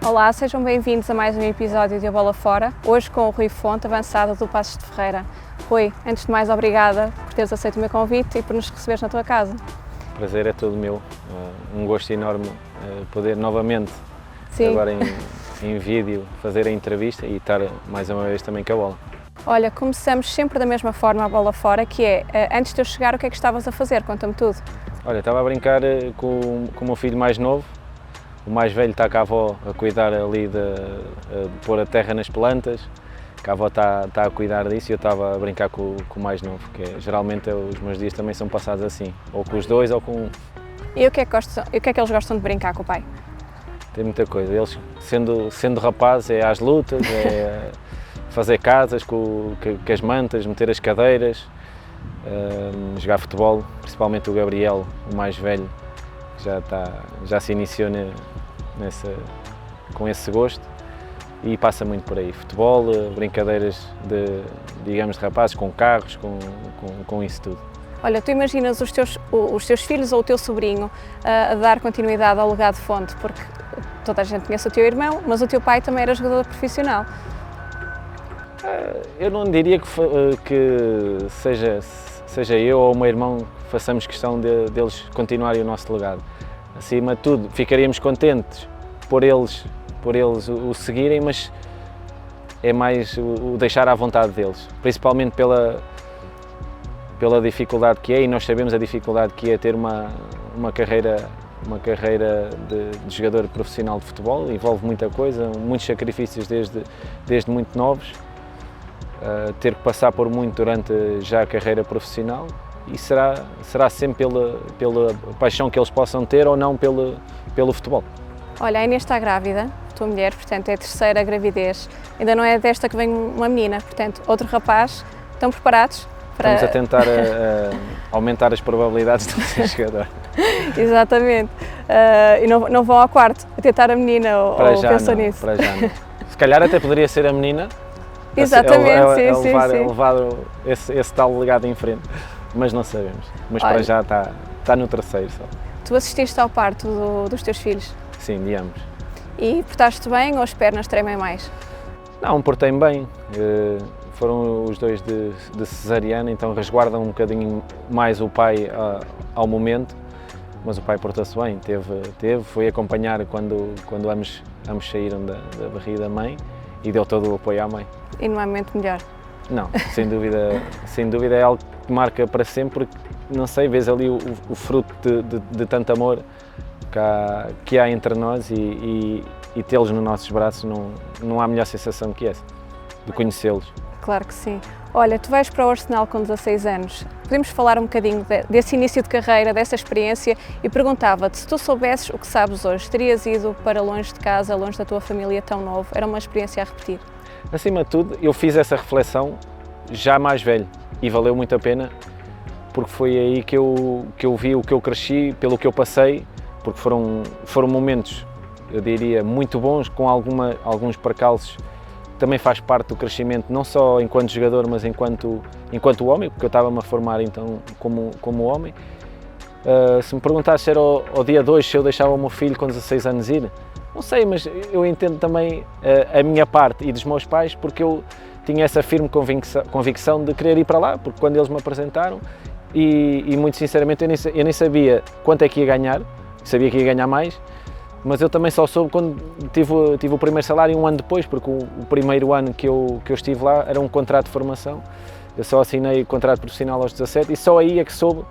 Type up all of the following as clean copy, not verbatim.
Olá, sejam bem-vindos a mais um episódio de A Bola Fora, hoje com o Rui Fonte, avançado do Paços de Ferreira. Rui, antes de mais, obrigada por teres aceito o meu convite e por nos receberes na tua casa. O prazer é todo meu, um gosto enorme poder novamente, Sim. Agora em vídeo, fazer a entrevista e estar mais uma vez também com a bola. Olha, começamos sempre da mesma forma a Bola Fora, que é, antes de eu chegar, o que é que estavas a fazer? Conta-me tudo. Olha, estava a brincar com o meu filho mais novo, o mais velho está com a avó a cuidar ali de pôr a terra nas plantas, que a avó está a cuidar disso e eu estava a brincar com o mais novo, que geralmente os meus dias também são passados assim, ou com os dois ou com um. E o que é que eles gostam de brincar com o pai? Tem muita coisa, eles sendo rapazes é às lutas, é fazer casas com as mantas, meter as cadeiras, jogar futebol, principalmente o Gabriel, o mais velho, que já se iniciou com esse gosto e passa muito por aí. Futebol, brincadeiras de rapazes, com carros, com isso tudo. Olha, tu imaginas os teus filhos ou o teu sobrinho a dar continuidade ao legado de Fonte, porque toda a gente conhece o teu irmão, mas o teu pai também era jogador profissional. Eu não diria que seja eu ou o meu irmão que façamos questão deles continuarem o nosso legado. Acima de tudo, ficaríamos contentes por eles o seguirem, mas é mais o deixar à vontade deles, principalmente pela dificuldade que é, e nós sabemos a dificuldade que é ter uma carreira de jogador profissional de futebol. Envolve muita coisa, muitos sacrifícios desde muito novos, ter que passar por muito durante já a carreira profissional, e será sempre pela paixão que eles possam ter ou não pelo futebol. Olha, a Inês está grávida, tua mulher, portanto é a terceira gravidez, ainda não é desta que vem uma menina, portanto outro rapaz. Estão preparados? Estamos a tentar aumentar as probabilidades de ser jogador. Exatamente. E não vão ao quarto a tentar a menina ou pensam nisso? Para já não. Se calhar até poderia ser a menina. Exatamente, sim. Levar esse tal legado em frente, mas não sabemos. Mas olha, para já está no terceiro só. Tu assististe ao parto dos teus filhos? Sim, de ambos. E portaste bem ou as pernas tremem mais? Não, portei-me bem. Foram os dois de cesariana, então resguardam um bocadinho mais o pai ao momento, mas o pai portou-se bem, foi acompanhar quando ambos saíram da barriga da mãe e deu todo o apoio à mãe. E não há momento melhor? Não, sem dúvida é algo que marca para sempre, porque, não sei, vês ali o fruto de tanto amor que há entre nós e tê-los nos nossos braços, não há melhor sensação que essa, de conhecê-los. Claro que sim. Olha, tu vais para o Arsenal com 16 anos. Podemos falar um bocadinho desse início de carreira, dessa experiência, e perguntava-te, se tu soubesses o que sabes hoje, terias ido para longe de casa, longe da tua família tão novo? Era uma experiência a repetir? Acima de tudo, eu fiz essa reflexão já mais velho e valeu muito a pena, porque foi aí que eu vi o que eu cresci, pelo que eu passei, porque foram momentos, eu diria, muito bons, com alguns percalços. Também faz parte do crescimento, não só enquanto jogador, mas enquanto homem, porque eu estava-me a formar então como homem. Se me perguntasse se era ao dia 2, se eu deixava o meu filho com 16 anos ir, não sei, mas eu entendo também a minha parte e dos meus pais, porque eu tinha essa firme convicção de querer ir para lá, porque quando eles me apresentaram, e muito sinceramente eu nem sabia quanto é que ia ganhar, sabia que ia ganhar mais, mas eu também só soube quando tive o primeiro salário um ano depois, porque o primeiro ano que eu estive lá era um contrato de formação. Eu só assinei o contrato profissional aos 17 e só aí é que soube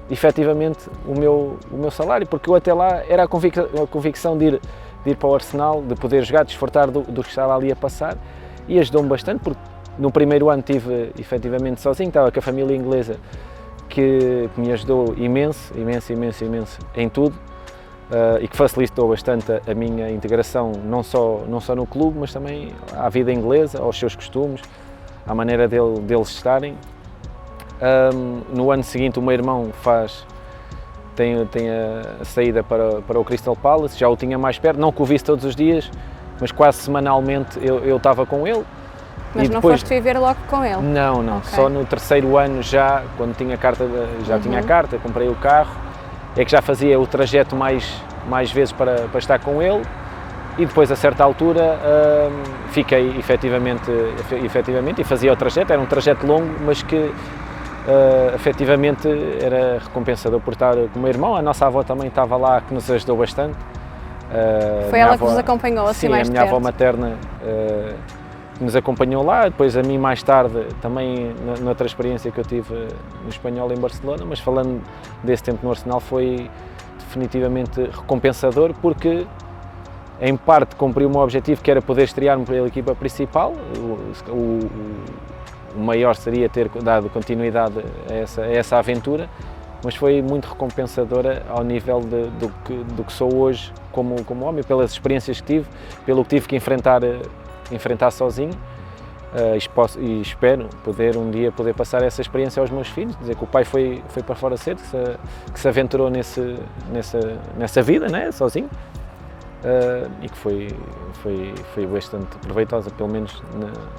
efetivamente o meu salário, porque eu até lá era a convicção de ir para o Arsenal, de poder jogar, desfrutar do que estava ali a passar, e ajudou-me bastante, porque no primeiro ano estive efetivamente sozinho, estava com a família inglesa que me ajudou imenso em tudo. E que facilitou bastante a minha integração, não só no clube, mas também à vida inglesa, aos seus costumes, à maneira deles estarem. No ano seguinte o meu irmão tem a saída para o Crystal Palace, já o tinha mais perto, não que o visse todos os dias, mas quase semanalmente eu estava com ele. Mas não foste viver logo com ele? Não, okay. Só no terceiro ano já, quando tinha a carta, tinha a carta, comprei o carro é que já fazia o trajeto mais vezes para estar com ele, e depois a certa altura fiquei efetivamente e fazia o trajeto. Era um trajeto longo, mas que efetivamente era recompensador por estar com o meu irmão. A nossa avó também estava lá, que nos ajudou bastante. Foi ela que vos acompanhou assim mais perto? Sim, a minha perto. avó materna que nos acompanhou lá, depois a mim mais tarde, também noutra experiência que eu tive no Espanhol em Barcelona, mas falando desse tempo no Arsenal, foi definitivamente recompensador, porque em parte cumpriu o meu objetivo, que era poder estrear-me pela equipa principal. O maior seria ter dado continuidade a essa aventura, mas foi muito recompensadora ao nível do que sou hoje como homem, pelas experiências que tive, pelo que tive que enfrentar sozinho, e espero poder um dia passar essa experiência aos meus filhos, dizer que o pai foi para fora cedo, que se aventurou nessa vida, né, sozinho, e que foi bastante proveitosa, pelo menos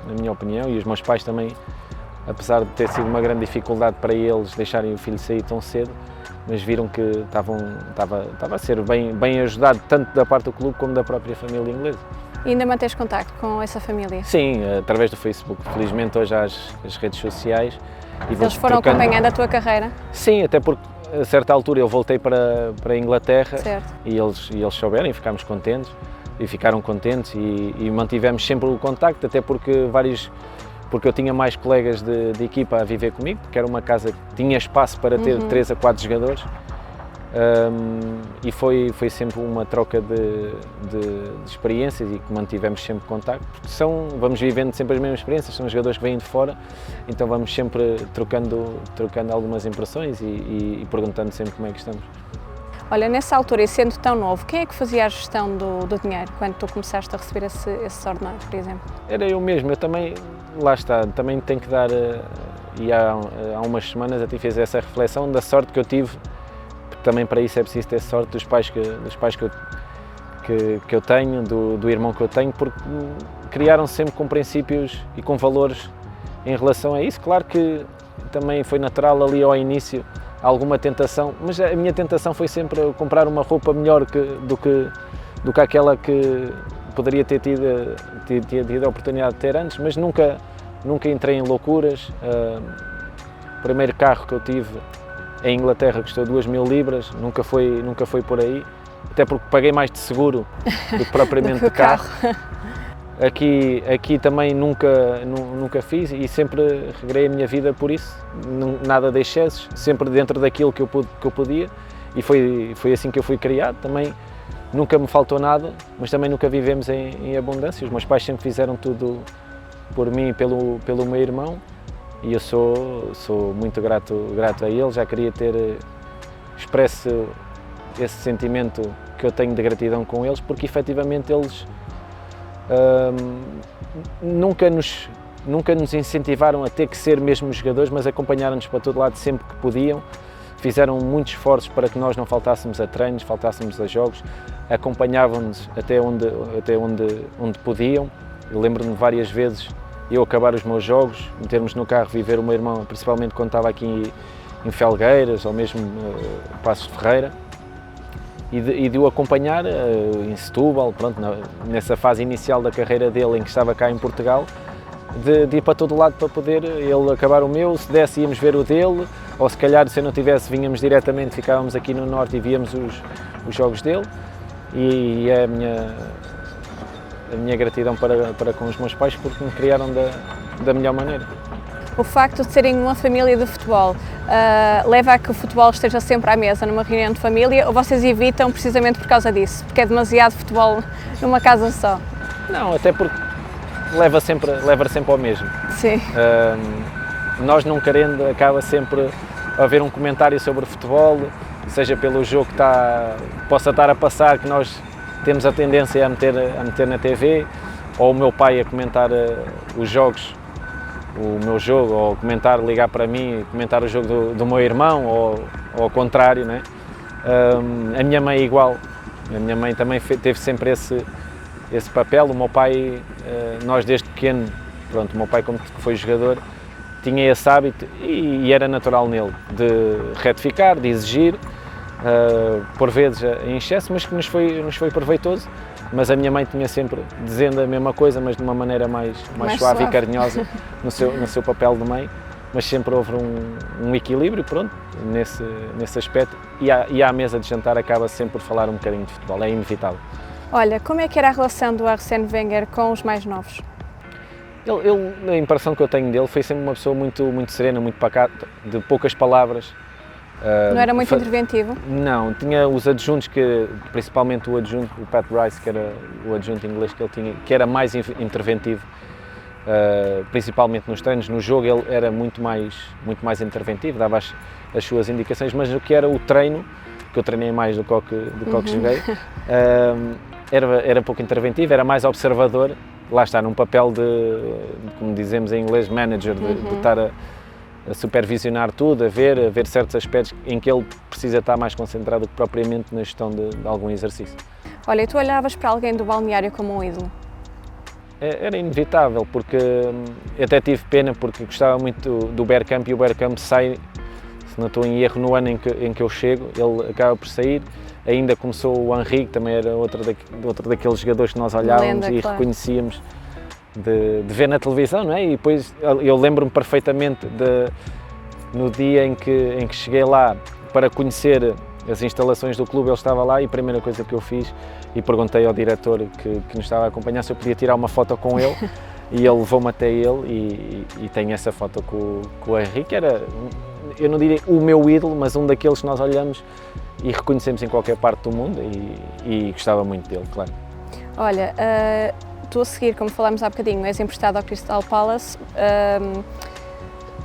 na minha opinião. E os meus pais também, apesar de ter sido uma grande dificuldade para eles deixarem o filho sair tão cedo, mas viram que estava a ser bem ajudado, tanto da parte do clube como da própria família inglesa. E ainda mantens contacto com essa família? Sim, através do Facebook. Felizmente hoje há as redes sociais. E eles foram acompanhando a tua carreira? Sim, até porque a certa altura eu voltei para a Inglaterra. Certo. E eles souberam e ficámos contentes, e ficaram contentes, e mantivemos sempre o contacto, até porque eu tinha mais colegas de equipa a viver comigo, porque era uma casa que tinha espaço para ter 3 a 4 jogadores, e foi sempre uma troca de experiências, e que mantivemos sempre contacto, porque vamos vivendo sempre as mesmas experiências, são jogadores que vêm de fora, então vamos sempre trocando algumas impressões e perguntando sempre como é que estamos. Olha, nessa altura, e sendo tão novo, quem é que fazia a gestão do dinheiro, quando tu começaste a receber esse ordenado, por exemplo? Era eu mesmo. Eu também, lá está, também tenho que dar, e há umas semanas até fiz essa reflexão da sorte que eu tive, porque também para isso é preciso ter sorte dos pais que eu tenho, do irmão que eu tenho, porque criaram sempre com princípios e com valores em relação a isso. Claro que também foi natural ali ao início alguma tentação, mas a minha tentação foi sempre comprar uma roupa melhor do que aquela que poderia ter tido a oportunidade de ter antes, mas nunca entrei em loucuras. O primeiro carro que eu tive em Inglaterra custou 2.000 libras, nunca foi por aí, até porque paguei mais de seguro do que propriamente de carro. Aqui também nunca fiz, e sempre regrei a minha vida por isso, nada de excessos, sempre dentro daquilo que eu podia, e foi assim que eu fui criado. Também nunca me faltou nada, mas também nunca vivemos em abundância. Os meus pais sempre fizeram tudo por mim e pelo meu irmão, e eu sou muito grato a eles. Já queria ter expresso esse sentimento que eu tenho de gratidão com eles, porque efetivamente eles nunca nos incentivaram a ter que ser mesmo jogadores, mas acompanharam-nos para todo lado sempre que podiam. Fizeram muitos esforços para que nós não faltássemos a treinos, faltássemos a jogos, acompanhavam-nos até onde podiam. Eu lembro-me várias vezes eu acabar os meus jogos, metermos no carro, viver o meu irmão, principalmente quando estava aqui em Felgueiras ou mesmo Passos de Ferreira, e de o acompanhar em Setúbal, pronto, nessa fase inicial da carreira dele, em que estava cá em Portugal, de ir para todo lado para poder ele acabar o meu. Se desse, íamos ver o dele, ou se calhar, se eu não tivesse, vinhamos diretamente, ficávamos aqui no Norte e víamos os jogos dele, e é a minha gratidão para com os meus pais, porque me criaram da melhor maneira. O facto de serem uma família de futebol leva a que o futebol esteja sempre à mesa numa reunião de família, ou vocês evitam precisamente por causa disso, porque é demasiado futebol numa casa só? Não, até porque leva sempre ao mesmo. Sim. Nós não querendo, acaba sempre a haver um comentário sobre futebol, seja pelo jogo que possa estar a passar, que nós temos a tendência a meter na TV, ou o meu pai a comentar os jogos, o meu jogo, ou comentar, ligar para mim, comentar o jogo do meu irmão, ou ao contrário, né? A minha mãe é igual. A minha mãe também teve sempre esse papel. O meu pai, nós desde pequeno, pronto, o meu pai, como foi jogador, tinha esse hábito, e era natural nele de retificar, de exigir, por vezes em excesso, mas que nos foi proveitoso. Mas a minha mãe tinha sempre dizendo a mesma coisa, mas de uma maneira mais suave e carinhosa no seu papel de mãe. Mas sempre houve um equilíbrio, pronto, nesse aspecto. E à mesa de jantar acaba sempre por falar um bocadinho de futebol, é inevitável. Olha, como é que era a relação do Arsène Wenger com os mais novos? A impressão que eu tenho dele foi sempre uma pessoa muito serena, muito pacata, de poucas palavras. Não era muito interventivo? Não, tinha os adjuntos, principalmente o adjunto, o Pat Rice, que era o adjunto inglês que ele tinha, que era mais interventivo, principalmente nos treinos. No jogo ele era muito mais interventivo, dava as suas indicações, mas no que era o treino, que eu treinei mais do que joguei, era pouco interventivo, era mais observador. Lá está, num papel como dizemos em inglês, manager, de estar a supervisionar tudo, a ver certos aspectos em que ele precisa estar mais concentrado do que propriamente na gestão de algum exercício. Olha, e tu olhavas para alguém do balneário como um ídolo? Era inevitável, porque eu até tive pena, porque gostava muito do Bergkamp, e o Bergkamp sai, se não estou em erro, no ano em que eu chego, ele acaba por sair. Ainda começou o Henry, que também era outro daqueles jogadores que nós olhávamos e reconhecíamos de ver na televisão, não é? E depois eu lembro-me perfeitamente no dia em que cheguei lá para conhecer as instalações do clube, ele estava lá, e a primeira coisa que eu fiz, e perguntei ao diretor que nos estava a acompanhar se eu podia tirar uma foto com ele, e ele levou-me até ele, e tenho essa foto com o Henry, que era, eu não diria o meu ídolo, mas um daqueles que nós olhamos e reconhecemos em qualquer parte do mundo, e gostava muito dele, claro. Olha, tu a seguir, como falámos há bocadinho, és emprestado ao Crystal Palace,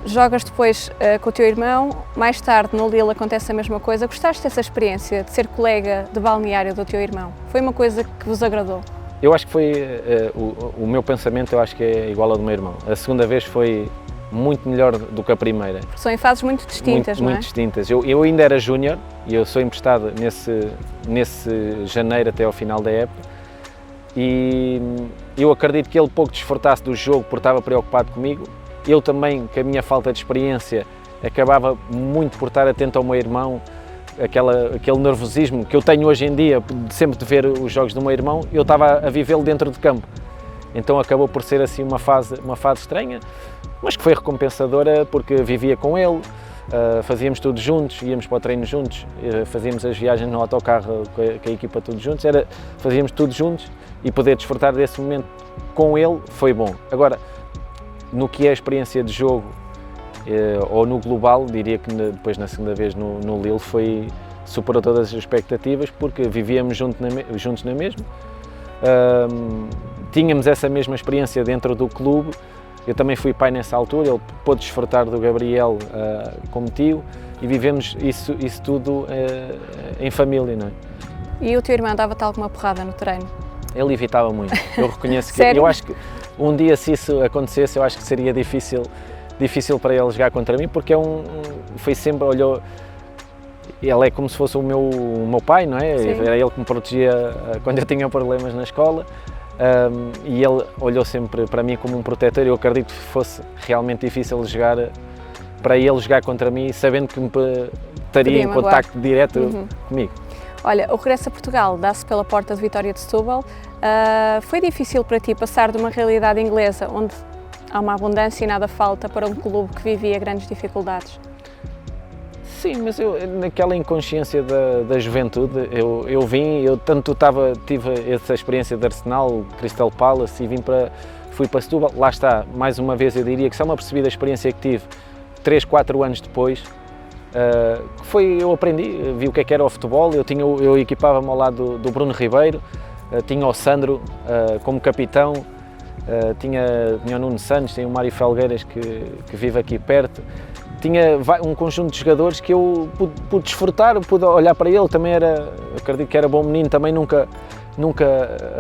jogas depois com o teu irmão, mais tarde no Lille acontece a mesma coisa. Gostaste dessa experiência de ser colega de balneário do teu irmão? Foi uma coisa que vos agradou? Eu acho que foi, o meu pensamento eu acho que é igual ao do meu irmão. A segunda vez foi muito melhor do que a primeira. São em fases muito distintas, não é? Muito distintas. Eu ainda era júnior e eu sou emprestado nesse janeiro até ao final da época, e eu acredito que ele pouco desfrutasse do jogo porque estava preocupado comigo. Eu também, com a minha falta de experiência, acabava muito por estar atento ao meu irmão, aquele nervosismo que eu tenho hoje em dia, sempre de ver os jogos do meu irmão, eu estava a vivê-lo dentro de campo. Então acabou por ser assim uma fase estranha, mas que foi recompensadora, porque vivia com ele, fazíamos tudo juntos, íamos para o treino juntos, fazíamos as viagens no autocarro com a equipa todos juntos, fazíamos tudo juntos, e poder desfrutar desse momento com ele foi bom. Agora, no que é a experiência de jogo, ou no global, diria que depois na segunda vez no Lille superou todas as expectativas, porque vivíamos juntos na mesma, tínhamos essa mesma experiência dentro do clube. Eu também fui pai nessa altura, ele pôde desfrutar do Gabriel como tio, e vivemos isso tudo em família, não é? E o teu irmão dava-te alguma porrada no treino? Ele evitava muito, eu reconheço que eu acho que um dia, se isso acontecesse, eu acho que seria difícil para ele jogar contra mim, porque foi sempre, olhou, ele é como se fosse o meu pai, não é? Sim. Era ele que me protegia quando eu tinha problemas na escola, e ele olhou sempre para mim como um protetor. Eu acredito que fosse realmente difícil para ele jogar contra mim, sabendo que me estaria em contacto direto comigo. Olha, o regresso a Portugal dá-se pela porta de Vitória de Setúbal. Foi difícil para ti passar de uma realidade inglesa, onde há uma abundância e nada falta, para um clube que vivia grandes dificuldades? Sim, mas eu, naquela inconsciência da juventude, eu tive essa experiência de Arsenal, Crystal Palace, e fui para Setúbal. Lá está, mais uma vez eu diria que só me apercebi da experiência que tive 3, 4 anos depois. Eu aprendi, vi o que era o futebol. Eu equipava-me ao lado do Bruno Ribeiro, tinha o Sandro como capitão, tinha o Nuno Santos, tinha o Mário Felgueiras que vive aqui perto. Tinha um conjunto de jogadores que eu pude desfrutar, pude olhar para ele. Também acredito que era bom menino, também nunca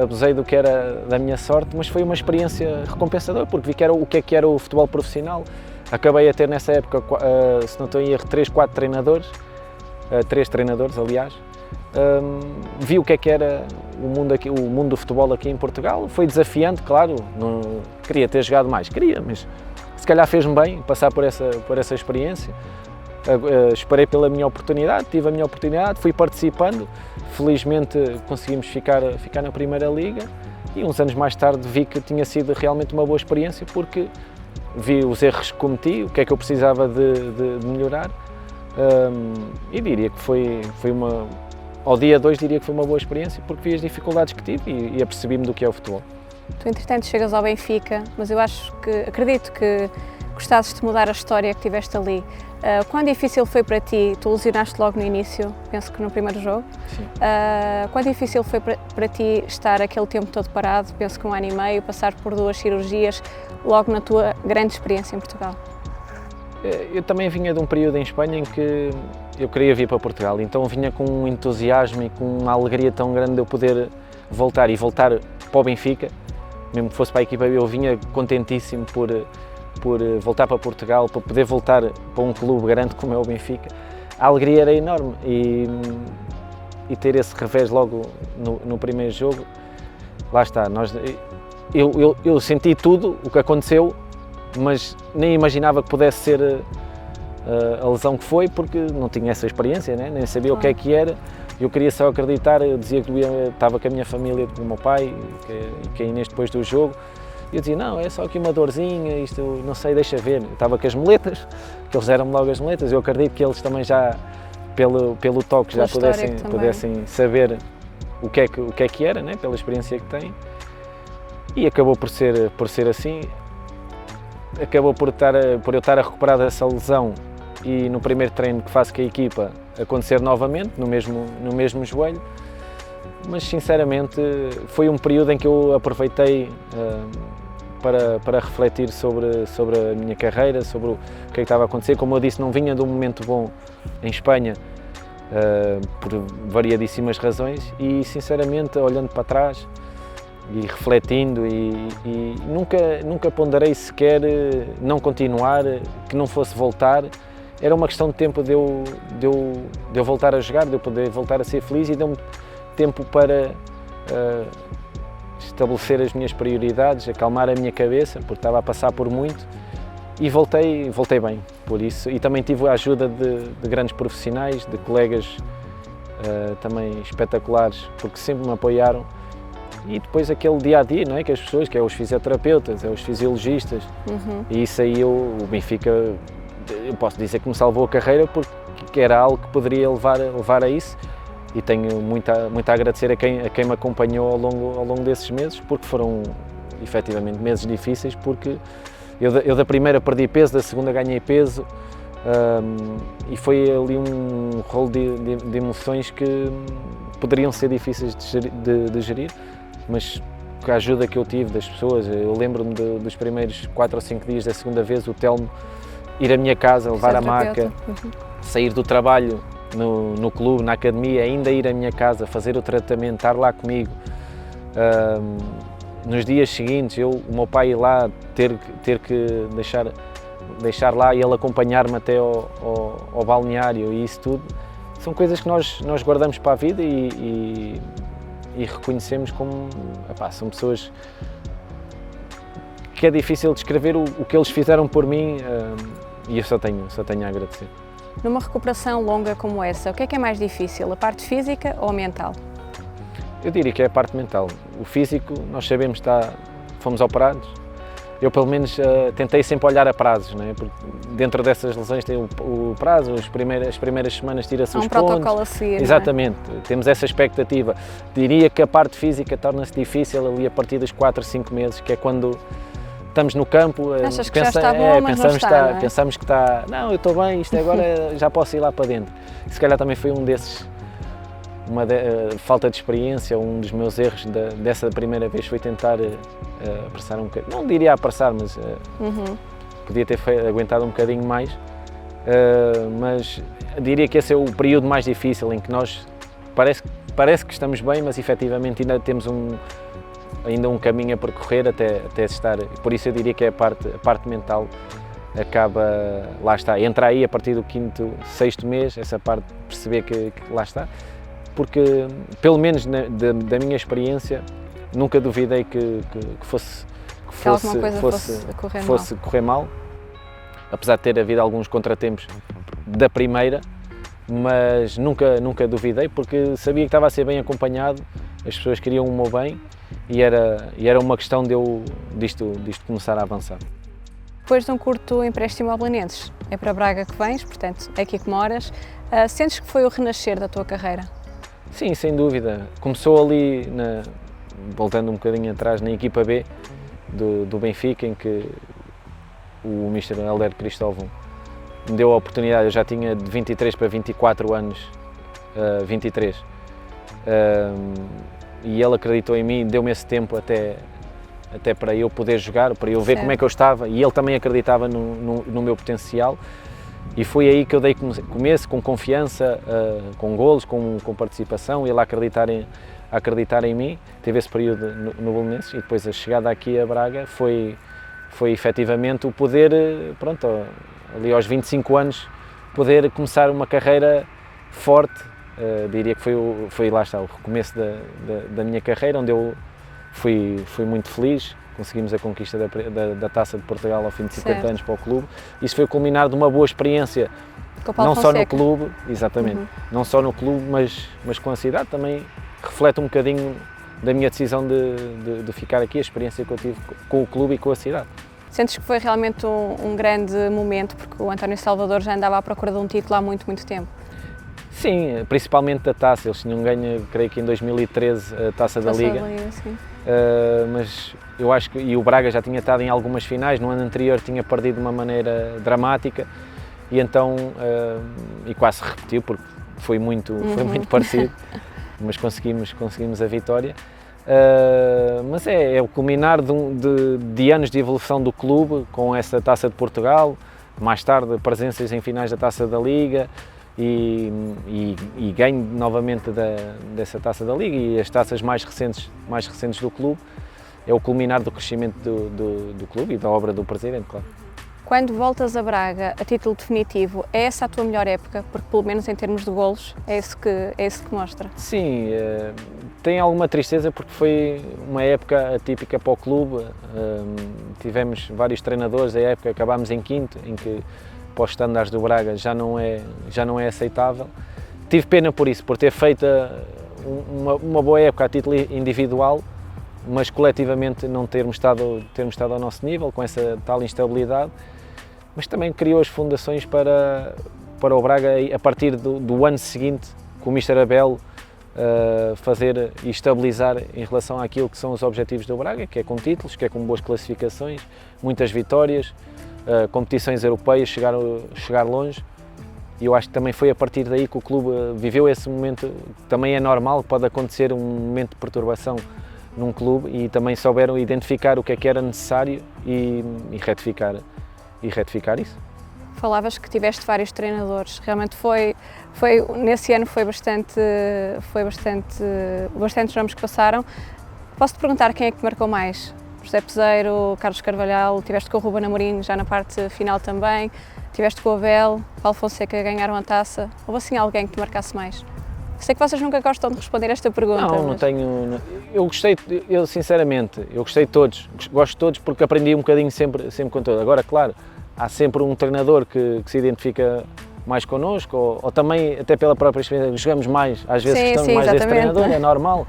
abusei do que era da minha sorte, mas foi uma experiência recompensadora, porque vi o que era o futebol profissional. Acabei a ter nessa época, se não estou em erro, 3 treinadores, aliás. Vi o que era o mundo do futebol aqui em Portugal. Foi desafiante, claro, não queria ter jogado mais, mas se calhar fez-me bem passar por essa experiência. esperei pela minha oportunidade, tive a minha oportunidade, fui participando, felizmente conseguimos ficar na Primeira Liga e uns anos mais tarde vi que tinha sido realmente uma boa experiência porque vi os erros que cometi, o que é que eu precisava de melhorar e diria que foi ao dia 2 diria que foi uma boa experiência porque vi as dificuldades que tive e apercebi-me do que é o futebol. Tu entretanto chegas ao Benfica, mas eu acredito que gostasses de mudar a história que tiveste ali. Quão difícil foi para ti? Tu lesionaste logo no início, penso que no primeiro jogo. Sim. Quão difícil foi para ti estar aquele tempo todo parado, penso que 1 ano e meio, passar por 2 cirurgias, logo na tua grande experiência em Portugal? Eu também vinha de um período em Espanha em que eu queria vir para Portugal, então vinha com um entusiasmo e com uma alegria tão grande de eu poder voltar para o Benfica, mesmo que fosse para a equipa, eu vinha contentíssimo por voltar para Portugal, para poder voltar para um clube grande como é o Benfica. A alegria era enorme e ter esse revés logo no primeiro jogo, lá está, eu senti tudo o que aconteceu, mas nem imaginava que pudesse ser a lesão que foi, porque não tinha essa experiência, né? Nem sabia o que é que era. Eu queria só acreditar, eu dizia que estava com a minha família, com o meu pai, que a Inês depois do jogo. Eu dizia, não, é só aqui uma dorzinha, isto não sei, deixa ver. Eu estava com as moletas, que eles deram-me logo as moletas, eu acredito que eles também já, pelo toque, já pudessem saber o que é que era, né? Pela experiência que têm. E acabou por ser assim. Acabou por eu estar a recuperar dessa lesão e no primeiro treino que faço com a equipa acontecer novamente, no mesmo joelho, mas sinceramente foi um período em que eu aproveitei para refletir sobre a minha carreira, sobre o que estava a acontecer. Como eu disse, não vinha de um momento bom em Espanha, por variadíssimas razões e sinceramente olhando para trás e refletindo e nunca ponderei sequer não continuar, que não fosse voltar. Era uma questão de tempo de eu voltar a jogar, de eu poder voltar a ser feliz e deu-me tempo para estabelecer as minhas prioridades, acalmar a minha cabeça, porque estava a passar por muito e voltei bem por isso. E também tive a ajuda de grandes profissionais, de colegas também espetaculares, porque sempre me apoiaram. E depois aquele dia-a-dia, não é? Que as pessoas, que é os fisioterapeutas, é os fisiologistas, e isso aí o Benfica, eu posso dizer que me salvou a carreira porque era algo que poderia levar a isso e tenho muito a agradecer a quem me acompanhou ao longo desses meses, porque foram efetivamente meses difíceis, porque eu da primeira perdi peso, da segunda ganhei peso e foi ali um rolo de emoções que poderiam ser difíceis de gerir, mas com a ajuda que eu tive das pessoas, eu lembro-me dos primeiros 4 ou 5 dias da segunda vez, o Telmo ir à minha casa, levar a maca, sair do trabalho no clube, na academia, ainda ir à minha casa, fazer o tratamento, estar lá comigo. Nos dias seguintes, o meu pai ir lá, ter que deixar lá e ele acompanhar-me até ao balneário e isso tudo, são coisas que nós guardamos para a vida e reconhecemos como, são pessoas que é difícil descrever o que eles fizeram por mim e eu só tenho a agradecer. Numa recuperação longa como essa, o que é mais difícil, a parte física ou a mental? Eu diria que é a parte mental. O físico, nós sabemos que fomos operados. Eu, pelo menos, tentei sempre olhar a prazos, não é? Porque dentro dessas lesões tem o prazo, as primeiras semanas tira-se os pontos. Há um protocolo a seguir, exatamente, não é? Temos essa expectativa. Diria que a parte física torna-se difícil ali a partir dos 4 ou 5 meses, que é quando estamos no campo, achas que já está bom, mas não está, não é? Pensamos que está, não, eu estou bem, isto agora já posso ir lá para dentro. E se calhar também foi um desses, falta de experiência, um dos meus erros dessa primeira vez foi tentar apressar um bocadinho, não diria apressar, mas podia ter aguentado um bocadinho mais, mas diria que esse é o período mais difícil em que nós parece que estamos bem, mas efetivamente ainda temos ainda um caminho a percorrer até estar, por isso eu diria que é a parte mental acaba, lá está, entra aí a partir do 5º, 6º mês, essa parte de perceber que lá está, porque pelo menos da minha experiência nunca duvidei que fosse correr mal, apesar de ter havido alguns contratempos da primeira, mas nunca duvidei, porque sabia que estava a ser bem acompanhado, as pessoas queriam o meu bem e era uma questão disto começar a avançar. Depois de um curto empréstimo ao Belenenses, é para Braga que vens, portanto é aqui que moras. Sentes que foi o renascer da tua carreira? Sim, sem dúvida. Começou ali, voltando um bocadinho atrás, na equipa B do Benfica, em que o Mr. Helder Cristóvão me deu a oportunidade. Eu já tinha de 23 para 24 anos, 23, e ele acreditou em mim, deu-me esse tempo até para eu poder jogar, para eu ver como é que eu estava, e ele também acreditava no meu potencial, e foi aí que eu dei começo, com confiança, com golos, com participação, ele a acreditar em mim. Teve esse período no Belenenses, e depois a chegada aqui a Braga foi efetivamente o poder, pronto, ali aos 25 anos, poder começar uma carreira forte. Diria que foi lá está, o recomeço da minha carreira, onde eu fui muito feliz. Conseguimos a conquista da Taça de Portugal ao fim de 50 anos para o clube. Isso foi o culminar de uma boa experiência, não só no clube, exatamente, não só no clube, mas com a cidade. Também reflete um bocadinho da minha decisão de ficar aqui, a experiência que eu tive com o clube e com a cidade. Sentes que foi realmente um grande momento, porque o António Salvador já andava à procura de um título há muito tempo? Sim, principalmente da Taça. Eles tinham ganho, creio que em 2013, a Taça da Liga. Sim. Mas eu acho que o Braga já tinha estado em algumas finais, no ano anterior tinha perdido de uma maneira dramática, e então, e quase se repetiu, porque foi muito parecido, mas conseguimos a vitória. Mas é o culminar de anos de evolução do clube, com essa Taça de Portugal, mais tarde presenças em finais da Taça da Liga, e ganho novamente dessa Taça da Liga e as taças mais recentes do clube. É o culminar do crescimento do clube e da obra do presidente, claro. Quando voltas a Braga a título definitivo, é essa a tua melhor época? Porque pelo menos em termos de golos é isso que mostra. Sim, tem alguma tristeza porque foi uma época atípica para o clube. Tivemos vários treinadores, a época acabámos em quinto, em que para os estándares do Braga já não é aceitável. Tive pena por isso, por ter feito uma boa época a título individual, mas coletivamente não termos estado ao nosso nível, com essa tal instabilidade. Mas também criou as fundações para o Braga, a partir do ano seguinte, com o Mr. Abel, fazer e estabilizar em relação àquilo que são os objetivos do Braga, que é com títulos, que é com boas classificações, muitas vitórias, competições europeias, chegar longe. E eu acho que também foi a partir daí que o clube viveu esse momento. Também é normal, pode acontecer um momento de perturbação num clube, e também souberam identificar o que era necessário e retificar isso. Falavas que tiveste vários treinadores, realmente nesse ano foi bastantes nomes que passaram. Posso-te perguntar quem é que te marcou mais? José Peseiro, Carlos Carvalhal, tiveste com o Ruben Amorim já na parte final também, tiveste com o Abel, Paulo Fonseca ganharam a taça. Houve assim alguém que te marcasse mais? Sei que vocês nunca gostam de responder esta pergunta. Não tenho. Eu gostei, sinceramente, eu gostei de todos. Gosto de todos porque aprendi um bocadinho sempre com todos. Agora, claro, há sempre um treinador que se identifica mais connosco, ou também, até pela própria experiência, jogamos mais, às vezes gostamos mais desse treinador, é normal.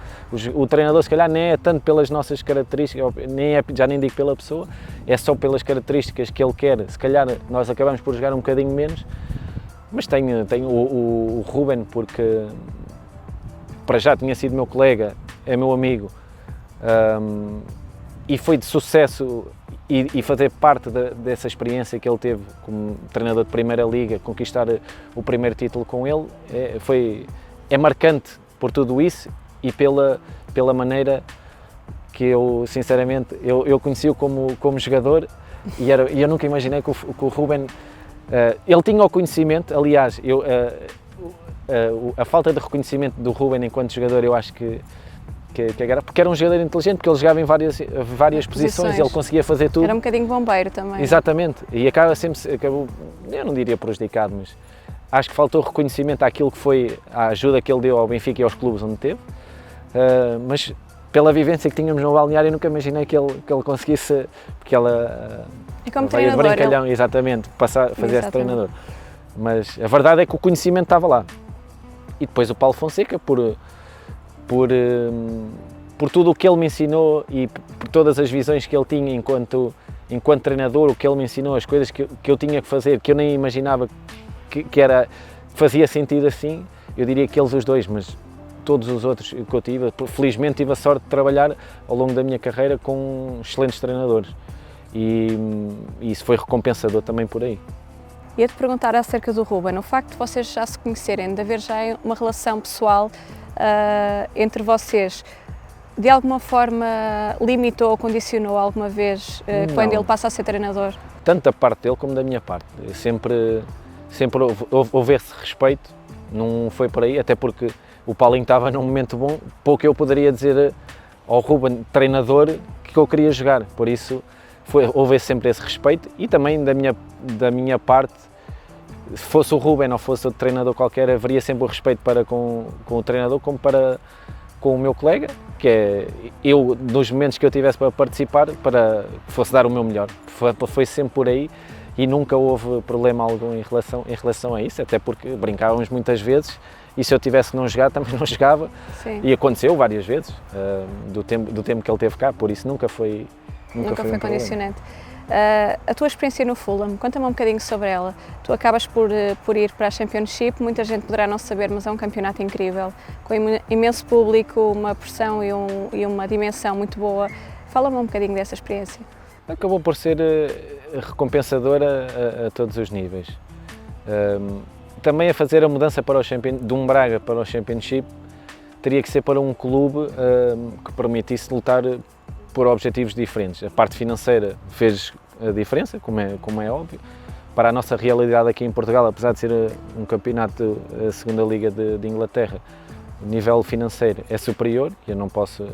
O treinador, se calhar, nem é tanto pelas nossas características, já nem digo pela pessoa, é só pelas características que ele quer. Se calhar nós acabamos por jogar um bocadinho menos, mas tenho o Ruben, porque para já tinha sido meu colega, é meu amigo, e foi de sucesso e fazer parte dessa experiência que ele teve como treinador de Primeira Liga, conquistar o primeiro título com ele, é marcante por tudo isso e pela maneira que eu, sinceramente, eu conheci-o como jogador, e eu nunca imaginei que o Ruben, ele tinha o conhecimento, aliás, a falta de reconhecimento do Ruben enquanto jogador, eu acho que era, porque era um jogador inteligente, porque ele jogava em várias posições, ele conseguia fazer tudo. Era um bocadinho bombeiro também. Exatamente, e acabou, eu não diria prejudicado, mas acho que faltou reconhecimento àquilo que foi a ajuda que ele deu ao Benfica e aos clubes onde teve, mas pela vivência que tínhamos no balneário, eu nunca imaginei que ele conseguisse, porque ela e como veio de treinador, brincalhão, exatamente, fazer esse treinador. Mas a verdade é que o conhecimento estava lá. E depois o Paulo Fonseca, por tudo o que ele me ensinou e por todas as visões que ele tinha enquanto treinador, o que ele me ensinou, as coisas que eu tinha que fazer, que eu nem imaginava que fazia sentido assim, eu diria que eles os dois, mas todos os outros que eu tive, felizmente tive a sorte de trabalhar ao longo da minha carreira com excelentes treinadores e isso foi recompensador também por aí. Ia-te perguntar acerca do Ruben, o facto de vocês já se conhecerem, de haver já uma relação pessoal entre vocês, de alguma forma limitou ou condicionou alguma vez quando ele passa a ser treinador? Tanto da parte dele como da minha parte. Sempre houve esse respeito, não foi por aí, até porque o Paulinho estava num momento bom, pouco eu poderia dizer ao Ruben, treinador, que eu queria jogar, por isso houve sempre esse respeito e também da minha parte, se fosse o Ruben ou fosse outro treinador qualquer, haveria sempre o respeito para com o treinador como para com o meu colega, que é eu, nos momentos que eu tivesse para participar, para que fosse dar o meu melhor. Foi sempre por aí e nunca houve problema algum em relação a isso, até porque brincávamos muitas vezes e se eu tivesse que não jogar, também não jogava. Sim. E aconteceu várias vezes, do tempo que ele teve cá, por isso nunca foi condicionante. A tua experiência no Fulham, conta-me um bocadinho sobre ela. Tu acabas por ir para a Championship, muita gente poderá não saber, mas é um campeonato incrível, com imenso público, uma pressão e uma dimensão muito boa. Fala-me um bocadinho dessa experiência. Acabou por ser recompensadora a todos os níveis. Também a fazer a mudança de um Braga para o Championship, teria que ser para um clube que permitisse lutar por objetivos diferentes. A parte financeira fez a diferença, como é óbvio. Para a nossa realidade aqui em Portugal, apesar de ser um campeonato da segunda liga de Inglaterra, o nível financeiro é superior, e eu não posso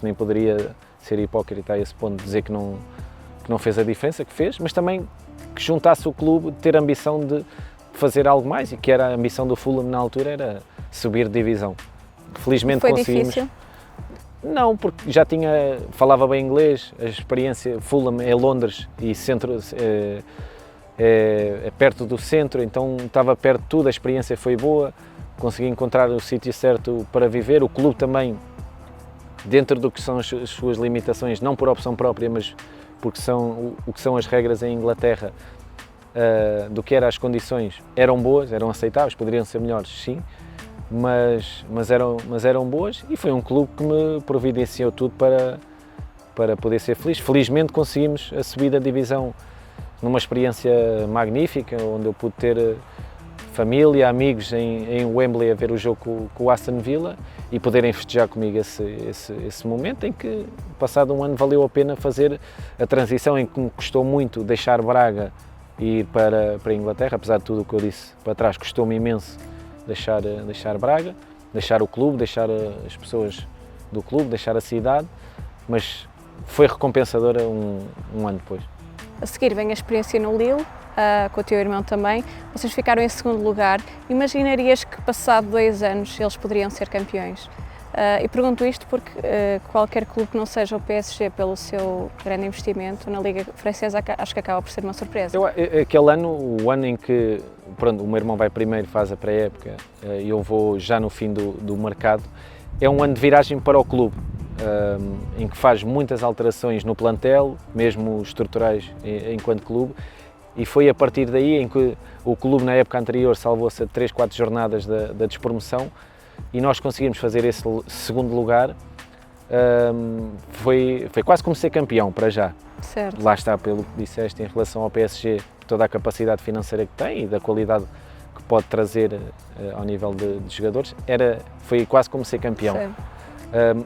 nem poderia ser hipócrita a esse ponto de dizer que não fez a diferença que fez, mas também que juntasse o clube, ter a ambição de fazer algo mais, e que era a ambição do Fulham na altura, era subir de divisão. Felizmente conseguimos. Difícil? Não, porque já falava bem inglês, a experiência, Fulham é Londres e centro, é perto do centro, então estava perto de tudo, a experiência foi boa, consegui encontrar o sítio certo para viver, o clube também, dentro do que são as suas limitações, não por opção própria, mas porque o que são as regras em Inglaterra, do que eram as condições, eram boas, eram aceitáveis, poderiam ser melhores, sim, mas eram boas, e foi um clube que me providenciou tudo para poder ser feliz. Felizmente conseguimos a subida da divisão numa experiência magnífica, onde eu pude ter família, amigos em Wembley a ver o jogo com o Aston Villa e poderem festejar comigo esse momento em que, passado um ano, valeu a pena fazer a transição, em que me custou muito deixar Braga e ir para a Inglaterra, apesar de tudo o que eu disse para trás, custou-me imenso deixar Braga, deixar o clube, deixar as pessoas do clube, deixar a cidade, mas foi recompensadora um ano depois. A seguir vem a experiência no Lille, com o teu irmão também. Vocês ficaram em segundo lugar. Imaginarias que, passado 2 anos, eles poderiam ser campeões? E pergunto isto porque qualquer clube que não seja o PSG, pelo seu grande investimento na Liga Francesa, acho que acaba por ser uma surpresa. Aquele ano, o ano em que o meu irmão vai primeiro, faz a pré-época, e eu vou já no fim do mercado, é um ano de viragem para o clube, em que faz muitas alterações no plantel, mesmo estruturais enquanto clube, e foi a partir daí em que o clube, na época anterior, salvou-se a 3, 4 jornadas da despromoção, e nós conseguimos fazer esse segundo lugar. Foi quase como ser campeão, para já. Certo. Lá está, pelo que disseste em relação ao PSG, toda a capacidade financeira que tem e da qualidade que pode trazer ao nível de jogadores, foi quase como ser campeão.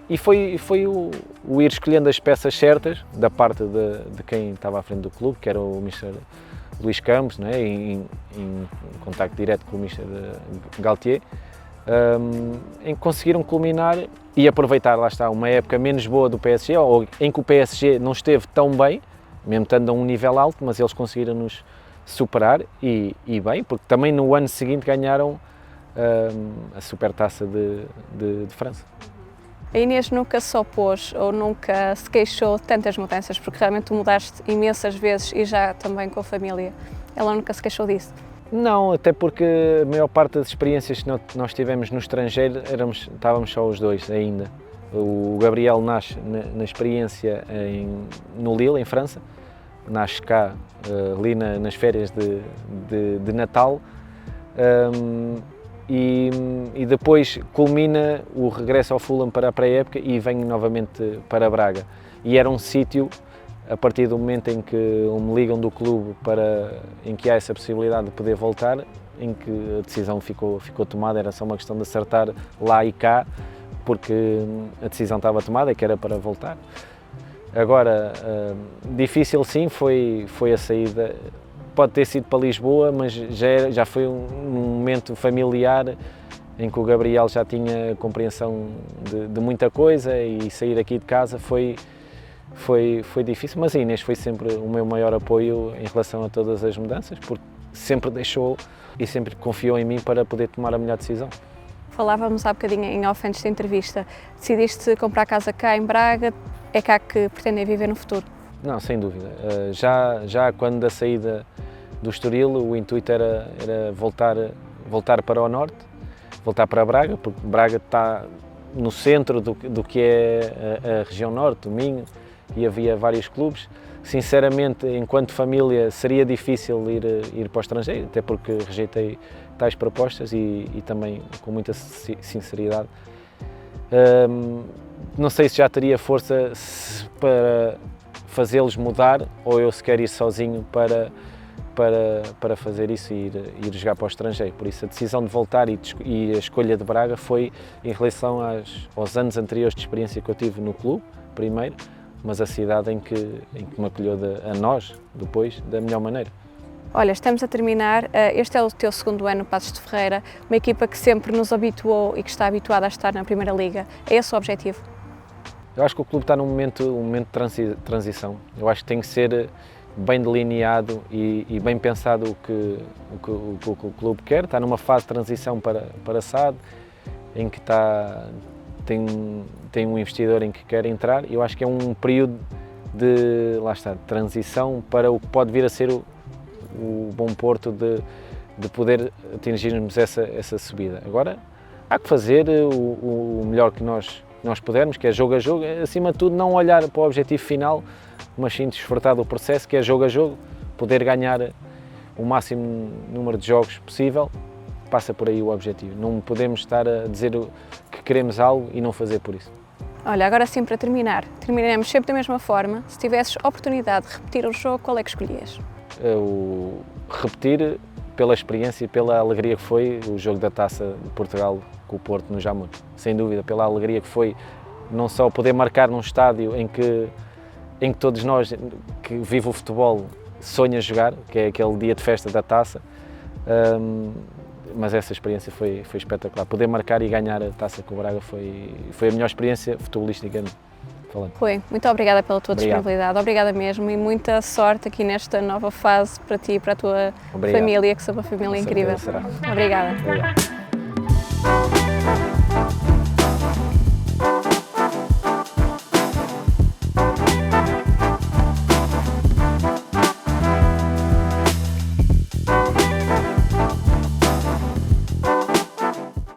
E foi o ir escolhendo as peças certas da parte de quem estava à frente do clube, que era o Mr. Luís Campos, não é? em contacto direto com o Mr. Galtier, em que conseguiram culminar e aproveitar, lá está, uma época menos boa do PSG, ou em que o PSG não esteve tão bem, mesmo estando a um nível alto, mas eles conseguiram nos superar e bem, porque também no ano seguinte ganharam a Supertaça de França. A Inês nunca se opôs ou nunca se queixou de tantas mudanças, porque realmente tu mudaste imensas vezes e já também com a família. Ela nunca se queixou disso? Não, até porque a maior parte das experiências que nós tivemos no estrangeiro estávamos só os dois ainda. O Gabriel nasce na experiência no Lille, em França, nasce cá ali nas férias de Natal, e depois culmina o regresso ao Fulham para a pré-época e vem novamente para Braga. E era um sítio, a partir do momento em que me ligam do clube em que há essa possibilidade de poder voltar, em que a decisão ficou tomada, era só uma questão de acertar lá e cá, porque a decisão estava tomada, que era para voltar. Agora, difícil sim, foi a saída, pode ter sido para Lisboa, mas já foi um momento familiar em que o Gabriel já tinha compreensão de muita coisa e sair aqui de casa foi difícil, mas a Inês foi sempre o meu maior apoio em relação a todas as mudanças, porque sempre deixou e sempre confiou em mim para poder tomar a melhor decisão. Falávamos há bocadinho em off antes da entrevista, decidiste comprar casa cá em Braga, é cá que pretendem viver no futuro? Não, sem dúvida. Já quando da saída do Estoril, o intuito era voltar para o norte, voltar para Braga, porque Braga está no centro do que é a região norte, o Minho, e havia vários clubes. Sinceramente, enquanto família, seria difícil ir para o estrangeiro, até porque rejeitei tais propostas e também com muita sinceridade. Não sei se já teria força para fazê-los mudar ou eu sequer ir sozinho para fazer isso e ir jogar para o estrangeiro. Por isso a decisão de voltar e a escolha de Braga foi em relação aos anos anteriores de experiência que eu tive no clube, primeiro, mas a cidade em que me acolheu a nós, depois, da melhor maneira. Olha, estamos a terminar, este é o teu segundo ano no Paços de Ferreira, uma equipa que sempre nos habituou e que está habituada a estar na Primeira Liga. É esse o objetivo? Eu acho que o clube está num momento de transição. Eu acho que tem que ser bem delineado e bem pensado o que o clube quer. Está numa fase de transição para SAD, em que tem um investidor em que quer entrar. Eu acho que é um período de transição para o que pode vir a ser o bom porto de poder atingirmos essa subida. Agora, há que fazer o melhor que nós pudermos, que é jogo a jogo, acima de tudo não olhar para o objetivo final, mas sim desfrutar do processo, que é jogo a jogo, poder ganhar o máximo número de jogos possível, passa por aí o objetivo. Não podemos estar a dizer que queremos algo e não fazer por isso. Olha, agora sim para terminar, terminaremos sempre da mesma forma. Se tivesses oportunidade de repetir o jogo, qual é que escolhias? Repetir pela experiência e pela alegria que foi o jogo da Taça de Portugal com o Porto no Jamor. Sem dúvida, pela alegria que foi não só poder marcar num estádio em que todos nós que vivem o futebol sonham jogar, que é aquele dia de festa da Taça, mas essa experiência foi espetacular. Poder marcar e ganhar a Taça com o Braga foi a melhor experiência futebolística falando. Foi. Muito obrigada pela tua disponibilidade, obrigada mesmo e muita sorte aqui nesta nova fase para ti e para a tua família, que são uma família incrível. Será. Obrigada. Obrigado.